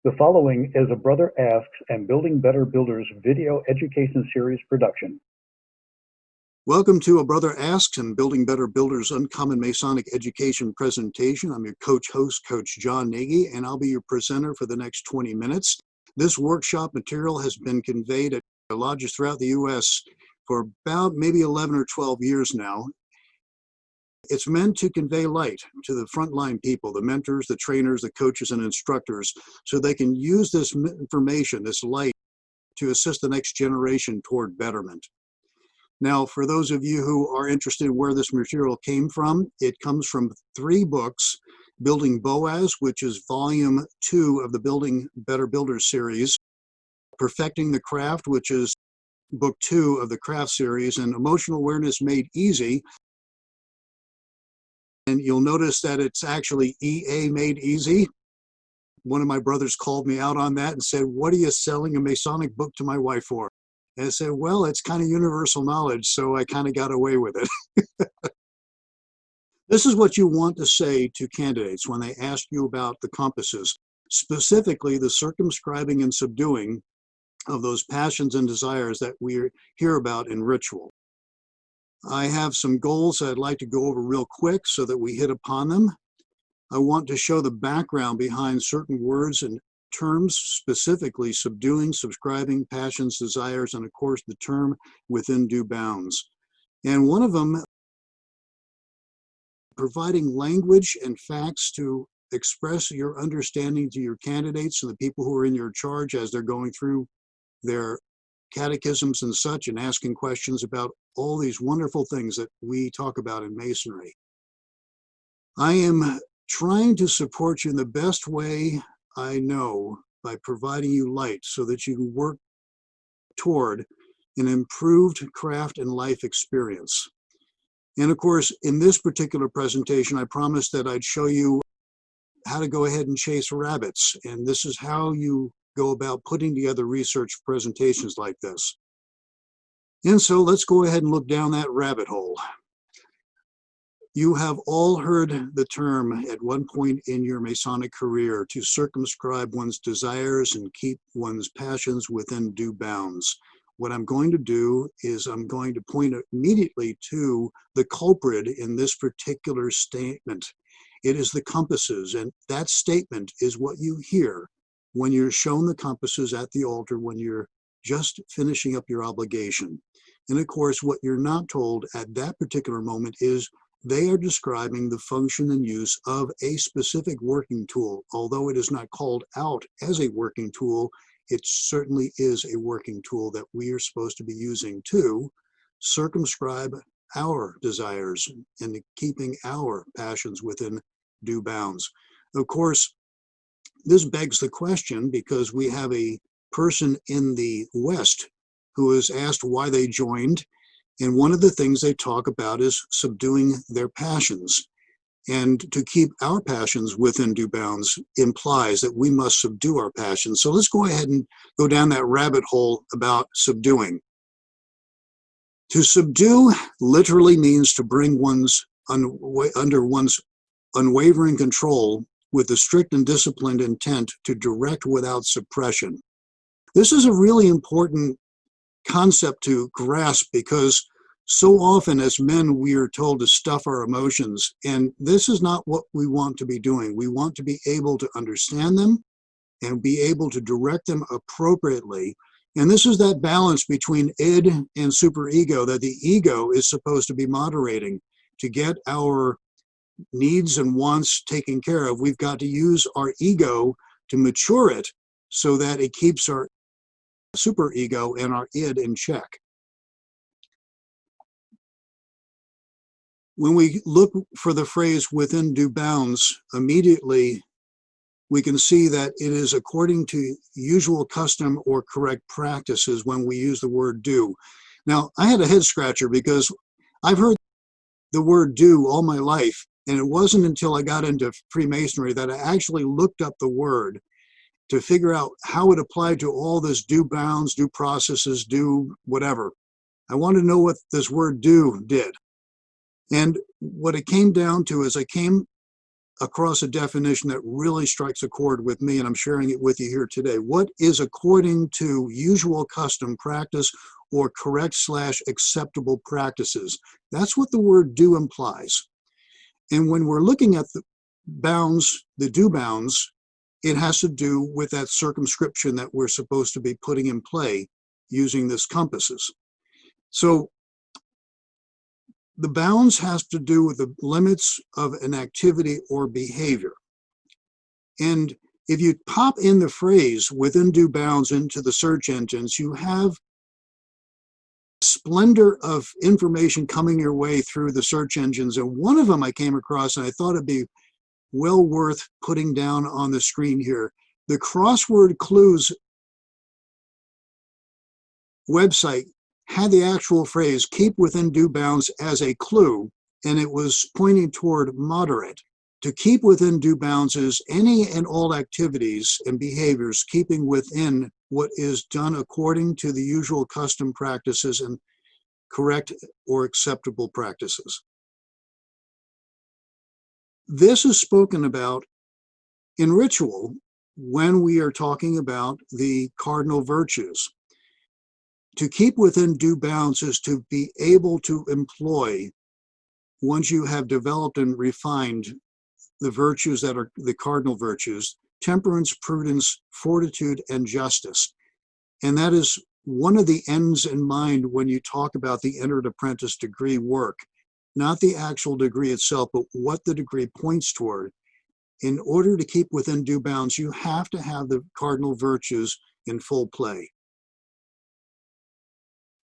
The following is a Brother Asks and Building Better Builders video education series production. Welcome to A Brother Asks and Building Better Builders Uncommon Masonic Education presentation. I'm your host, Coach John Nagy, and I'll be your presenter for the next 20 minutes. This workshop material has been conveyed at lodges throughout the U.S. for about maybe 11 or 12 years now. It's meant to convey light to the frontline people, the mentors, the trainers, the coaches, and instructors, so they can use this information, this light, to assist the next generation toward betterment. Now, for those of you who are interested in where this material came from, it comes from 3 books: Building Boaz, which is volume 2 of the Building Better Builders series, Perfecting the Craft, which is book 2 of the Craft series, and Emotional Awareness Made Easy. And you'll notice that it's actually EA Made Easy. One of my brothers called me out on that and said, "What are you selling a Masonic book to my wife for?" And I said, "Well, it's kind of universal knowledge, so I kind of got away with it." This is what you want to say to candidates when they ask you about the compasses, specifically the circumscribing and subduing of those passions and desires that we hear about in ritual. I have some goals I'd like to go over real quick so that we hit upon them. I want to show the background behind certain words and terms, specifically subduing, subscribing, passions, desires, and of course the term within due bounds. And one of them, providing language and facts to express your understanding to your candidates and the people who are in your charge as they're going through their catechisms and such, and asking questions about all these wonderful things that we talk about in Masonry. I am trying to support you in the best way I know by providing you light so that you can work toward an improved craft and life experience. And of course, in this particular presentation, I promised that I'd show you how to go ahead and chase rabbits. And this is how you go about putting together research presentations like this. And so let's go ahead and look down that rabbit hole. You have all heard the term at one point in your Masonic career to circumscribe one's desires and keep one's passions within due bounds. What I'm going to do is I'm going to point immediately to the culprit in this particular statement. It is the compasses, and that statement is what you hear when you're shown the compasses at the altar, when you're just finishing up your obligation. And of course, what you're not told at that particular moment is they are describing the function and use of a specific working tool. Although it is not called out as a working tool, it certainly is a working tool that we are supposed to be using to circumscribe our desires and keeping our passions within due bounds. Of course, this begs the question, because we have a person in the West who is asked why they joined, and one of the things they talk about is subduing their passions. And to keep our passions within due bounds implies that we must subdue our passions. So let's go ahead and go down that rabbit hole about subduing. To subdue literally means to bring under one's unwavering control with the strict and disciplined intent to direct without suppression. This is a really important concept to grasp, because so often as men we are told to stuff our emotions, and this is not what we want to be doing. We want to be able to understand them and be able to direct them appropriately. And this is that balance between id and superego that the ego is supposed to be moderating. To get our needs and wants taken care of, we've got to use our ego to mature it so that it keeps our superego and our id in check. When we look for the phrase within due bounds, immediately we can see that it is according to usual custom or correct practices when we use the word due. Now, I had a head scratcher because I've heard the word due all my life, and it wasn't until I got into Freemasonry that I actually looked up the word to figure out how it applied to all this due bounds, due processes, due whatever. I wanted to know what this word due did. And what it came down to is I came across a definition that really strikes a chord with me, and I'm sharing it with you here today. What is according to usual custom practice or correct/acceptable practices? That's what the word do implies. And when we're looking at the bounds, the do bounds, it has to do with that circumscription that we're supposed to be putting in play using this compasses. So the bounds has to do with the limits of an activity or behavior. And if you pop in the phrase within due bounds into the search engines, you have splendor of information coming your way through the search engines. And one of them I came across, and I thought it'd be well worth putting down on the screen here. The Crossword Clues website had the actual phrase keep within due bounds as a clue, and it was pointing toward moderate. To keep within due bounds is any and all activities and behaviors keeping within what is done according to the usual custom practices and correct or acceptable practices. This is spoken about in ritual when we are talking about the cardinal virtues. To keep within due bounds is to be able to employ, once you have developed and refined the virtues that are the cardinal virtues, temperance, prudence, fortitude, and justice. And that is one of the ends in mind when you talk about the entered apprentice degree work, not the actual degree itself, but what the degree points toward. In order to keep within due bounds, you have to have the cardinal virtues in full play.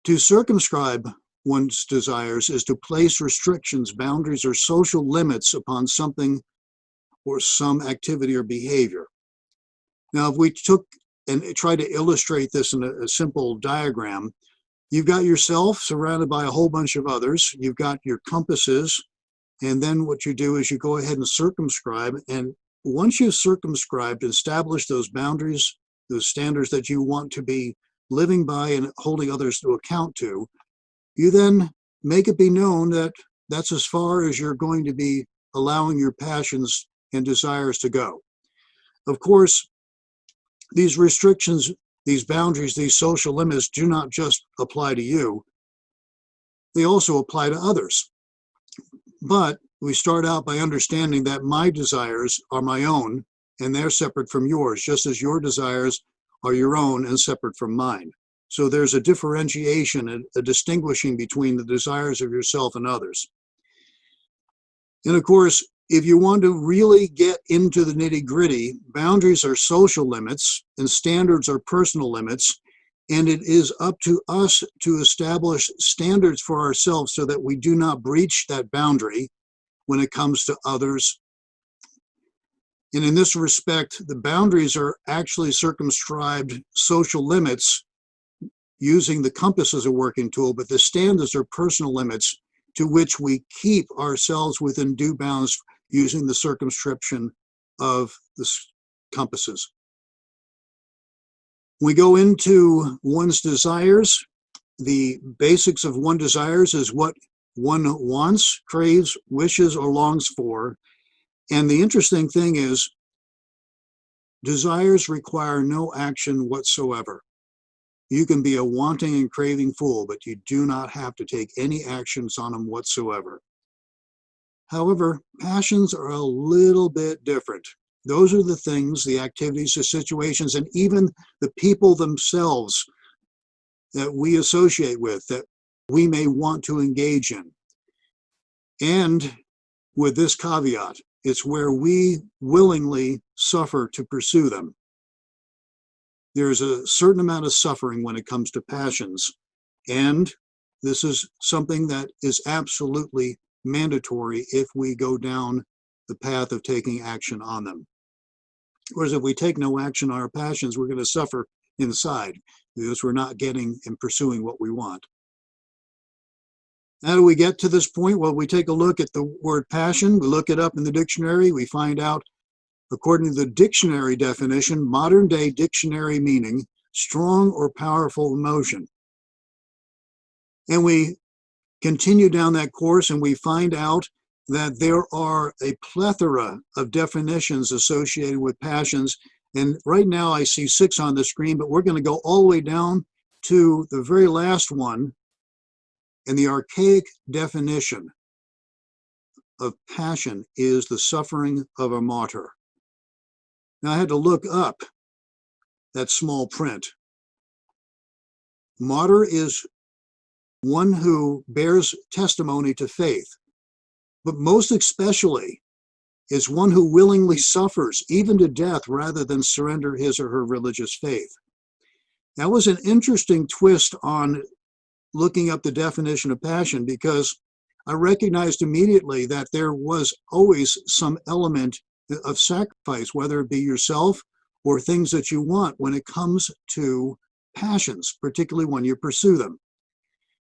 To circumscribe one's desires is to place restrictions, boundaries, or social limits upon something or some activity or behavior. Now, if we took and tried to illustrate this in a simple diagram, you've got yourself surrounded by a whole bunch of others. You've got your compasses, and then what you do is you go ahead and circumscribe. And once you've circumscribed, establish those boundaries, those standards that you want to be living by and holding others to account to, you then make it be known that that's as far as you're going to be allowing your passions and desires to go. Of course, these restrictions, these boundaries, these social limits do not just apply to you. They also apply to others. But we start out by understanding that my desires are my own and they're separate from yours, just as your desires are your own and separate from mine. So there's a differentiation, a distinguishing between the desires of yourself and others. And of course, if you want to really get into the nitty-gritty, boundaries are social limits and standards are personal limits, and it is up to us to establish standards for ourselves so that we do not breach that boundary when it comes to others. And in this respect, the boundaries are actually circumscribed social limits using the compass as a working tool, but the standards are personal limits to which we keep ourselves within due bounds using the circumscription of the compasses. We go into one's desires. The basics of one's desires is what one wants, craves, wishes, or longs for. And the interesting thing is, desires require no action whatsoever. You can be a wanting and craving fool, but you do not have to take any actions on them whatsoever. However, passions are a little bit different. Those are the things, the activities, the situations, and even the people themselves that we associate with, that we may want to engage in. And with this caveat, it's where we willingly suffer to pursue them. There's a certain amount of suffering when it comes to passions, and this is something that is absolutely mandatory if we go down the path of taking action on them. Whereas if we take no action on our passions, we're going to suffer inside because we're not getting and pursuing what we want. How do we get to this point? Well, we take a look at the word passion. We look it up in the dictionary. We find out, according to the dictionary definition, modern day dictionary meaning, strong or powerful emotion. And we continue down that course and we find out that there are a plethora of definitions associated with passions. And right now I see 6 on the screen, but we're going to go all the way down to the very last one. And the archaic definition of passion is the suffering of a martyr. Now I had to look up that small print. Martyr is one who bears testimony to faith, but most especially is one who willingly suffers, even to death, rather than surrender his or her religious faith. That was an interesting twist on looking up the definition of passion, because I recognized immediately that there was always some element of sacrifice, whether it be yourself or things that you want when it comes to passions, particularly when you pursue them.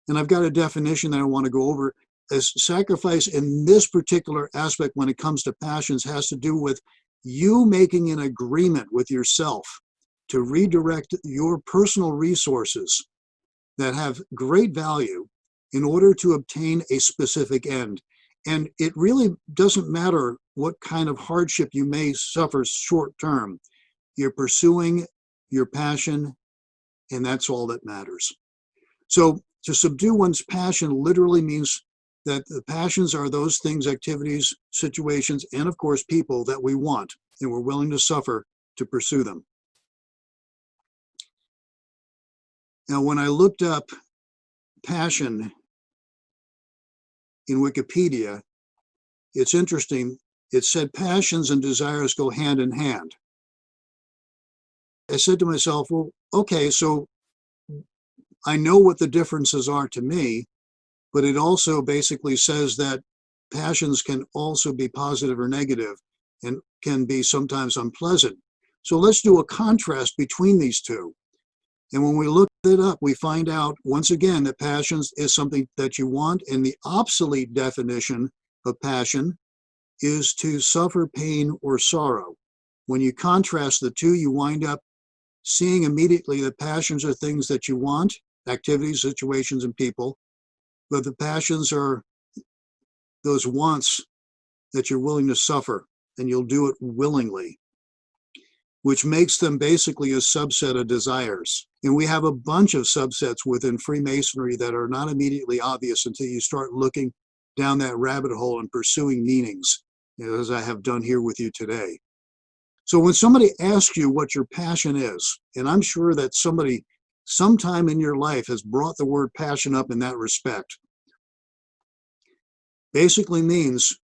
And I've got a definition that I want to go over. As sacrifice in this particular aspect when it comes to passions has to do with you making an agreement with yourself to redirect your personal resources that have great value in order to obtain a specific end. And it really doesn't matter what kind of hardship you may suffer short term. You're pursuing your passion, and that's all that matters. So to subdue one's passion literally means that the passions are those things, activities, situations, and of course people that we want and we're willing to suffer to pursue them. Now, when I looked up passion in Wikipedia, it's interesting. It said passions and desires go hand in hand. I said to myself, well, okay, so I know what the differences are to me, but it also basically says that passions can also be positive or negative and can be sometimes unpleasant. So let's do a contrast between these two. And when we look it up, we find out once again that passions is something that you want, and the obsolete definition of passion is to suffer pain or sorrow. When you contrast the two, you wind up seeing immediately that passions are things that you want, activities, situations, and people, but the passions are those wants that you're willing to suffer, and you'll do it willingly, which makes them basically a subset of desires. And we have a bunch of subsets within Freemasonry that are not immediately obvious until you start looking down that rabbit hole and pursuing meanings, as I have done here with you today. So when somebody asks you what your passion is, and I'm sure that somebody sometime in your life has brought the word passion up in that respect, basically means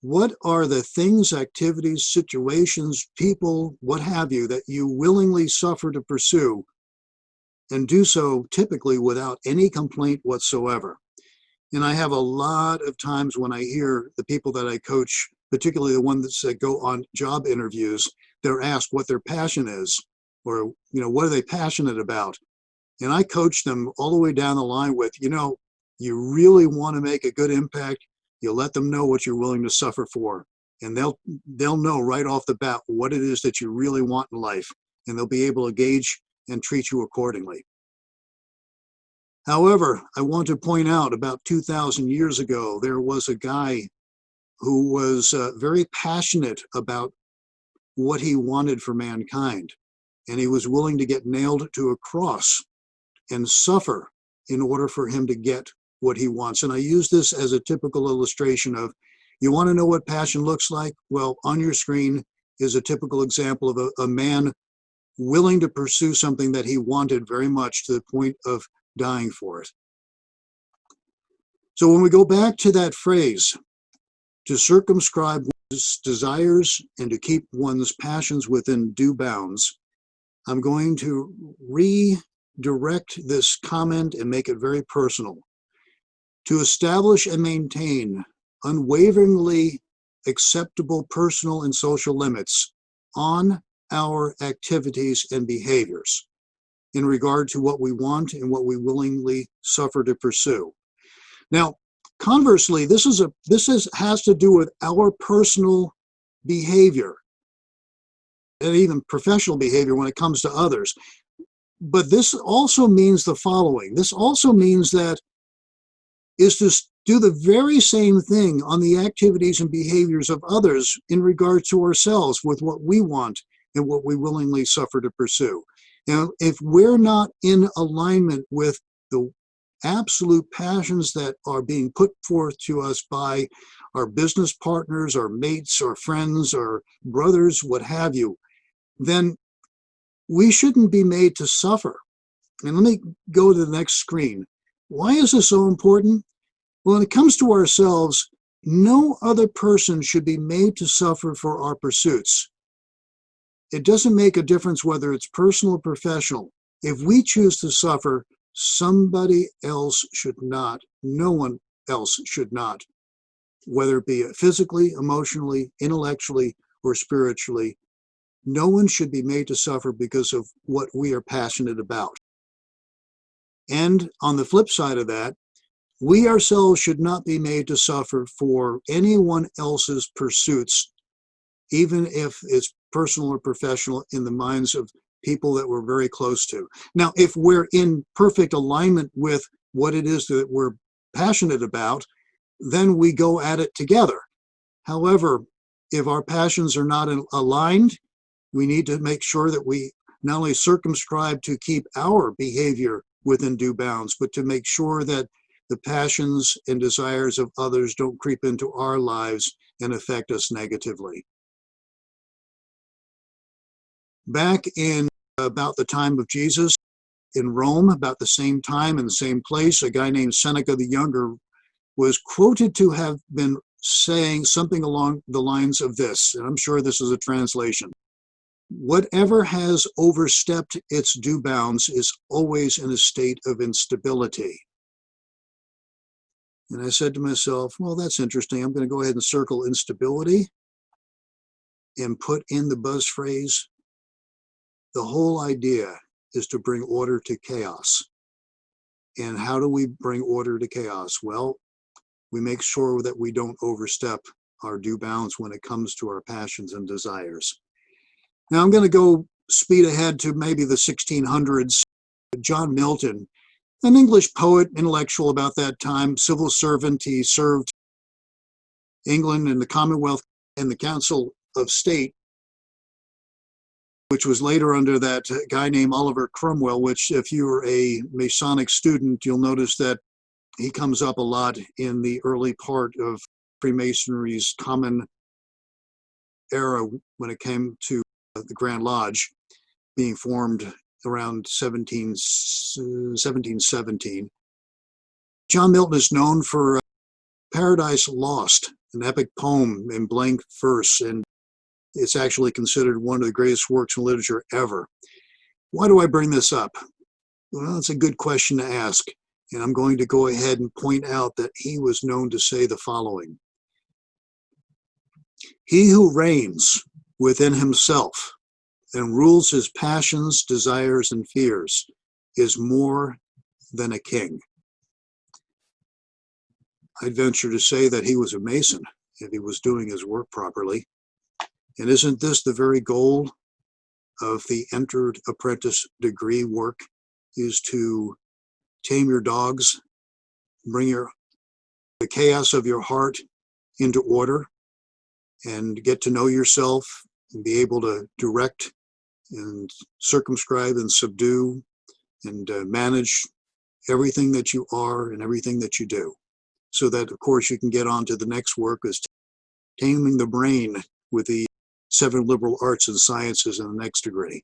what are the things, activities, situations, people, what have you, that you willingly suffer to pursue and do so typically without any complaint whatsoever. And I have a lot of times when I hear the people that I coach, particularly the ones that go on job interviews, they're asked what their passion is, or, what are they passionate about? And I coach them all the way down the line with, you really want to make a good impact, you let them know what you're willing to suffer for. And they'll know right off the bat what it is that you really want in life, and they'll be able to gauge and treat you accordingly. However, I want to point out about 2,000 years ago, there was a guy who was very passionate about what he wanted for mankind. And he was willing to get nailed to a cross and suffer in order for him to get what he wants. And I use this as a typical illustration of, you want to know what passion looks like? Well, on your screen is a typical example of a man willing to pursue something that he wanted very much to the point of dying for it. So when we go back to that phrase, to circumscribe one's desires and to keep one's passions within due bounds, I'm going to redirect this comment and make it very personal. To establish and maintain unwaveringly acceptable personal and social limits on our activities and behaviors in regard to what we want and what we willingly suffer to pursue. Now, conversely, this has to do with our personal behavior and even professional behavior when it comes to others. But this also means the following. This also means that is do the very same thing on the activities and behaviors of others in regard to ourselves with what we want and what we willingly suffer to pursue. Now, if we're not in alignment with the absolute passions that are being put forth to us by our business partners, our mates, our friends, our brothers, what have you, then we shouldn't be made to suffer. And let me go to the next screen. Why is this so important? Well, when it comes to ourselves, no other person should be made to suffer for our pursuits. It doesn't make a difference whether it's personal or professional. If we choose to suffer, somebody else should not. No one else should not, whether it be physically, emotionally, intellectually, or spiritually. No one should be made to suffer because of what we are passionate about. And on the flip side of that, we ourselves should not be made to suffer for anyone else's pursuits, even if it's personal or professional, in the minds of people that we're very close to. Now, if we're in perfect alignment with what it is that we're passionate about, then we go at it together. However, if our passions are not aligned, we need to make sure that we not only circumscribe to keep our behavior within due bounds, but to make sure that the passions and desires of others don't creep into our lives and affect us negatively. Back in about the time of Jesus in Rome, about the same time in the same place, a guy named Seneca the Younger was quoted to have been saying something along the lines of this, and I'm sure this is a translation. Whatever has overstepped its due bounds is always in a state of instability. And I said to myself, well, that's interesting. I'm going to go ahead and circle instability and put in the buzz phrase. The whole idea is to bring order to chaos. And how do we bring order to chaos? Well, we make sure that we don't overstep our due bounds when it comes to our passions and desires. Now I'm going to go speed ahead to maybe the 1600s. John Milton, an English poet, intellectual about that time, civil servant. He served England and the Commonwealth and the Council of State, which was later under that guy named Oliver Cromwell, which if you're a Masonic student, you'll notice that he comes up a lot in the early part of Freemasonry's common era when it came to the Grand Lodge being formed around 1717. John Milton is known for Paradise Lost, an epic poem in blank verse, and it's actually considered one of the greatest works in literature ever. Why do I bring this up? Well, it's a good question to ask, and I'm going to go ahead and point out that he was known to say the following. He who reigns within himself and rules his passions, desires, and fears is more than a king. I'd venture to say that he was a Mason if he was doing his work properly. And isn't this the very goal of the entered apprentice degree work, is to tame your dogs, bring the chaos of your heart into order, and get to know yourself and be able to direct and circumscribe and subdue and manage everything that you are and everything that you do. So that, of course, you can get on to the next work, is taming the brain with the 7 liberal arts and sciences in the next degree.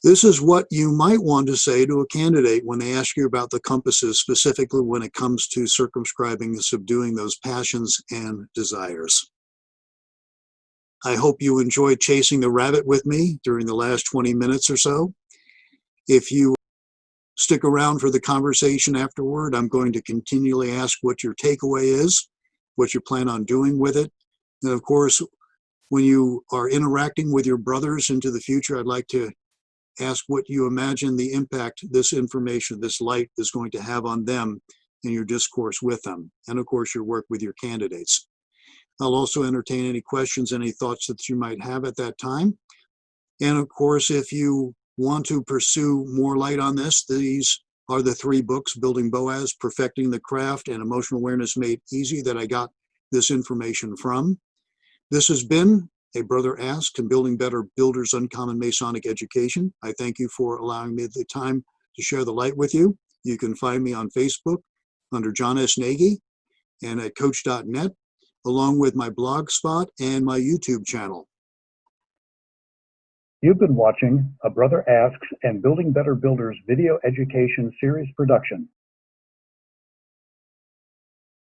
This is what you might want to say to a candidate when they ask you about the compasses, specifically when it comes to circumscribing and subduing those passions and desires. I hope you enjoyed chasing the rabbit with me during the last 20 minutes or so. If you stick around for the conversation afterward, I'm going to continually ask what your takeaway is, what you plan on doing with it. And of course, when you are interacting with your brothers into the future, I'd like to ask what you imagine the impact this information, this light, is going to have on them in your discourse with them, and of course your work with your candidates. I'll also entertain any questions, any thoughts that you might have at that time. And of course, if you want to pursue more light on this, these are the 3 books, Building Boaz, Perfecting the Craft, and Emotional Awareness Made Easy, that I got this information from. This has been A Brother Asks and Building Better Builders Uncommon Masonic Education. I thank you for allowing me the time to share the light with you. You can find me on Facebook under John S. Nagy and at coach.net, along with my blog spot and my YouTube channel. You've been watching A Brother Asks and Building Better Builders video education series production.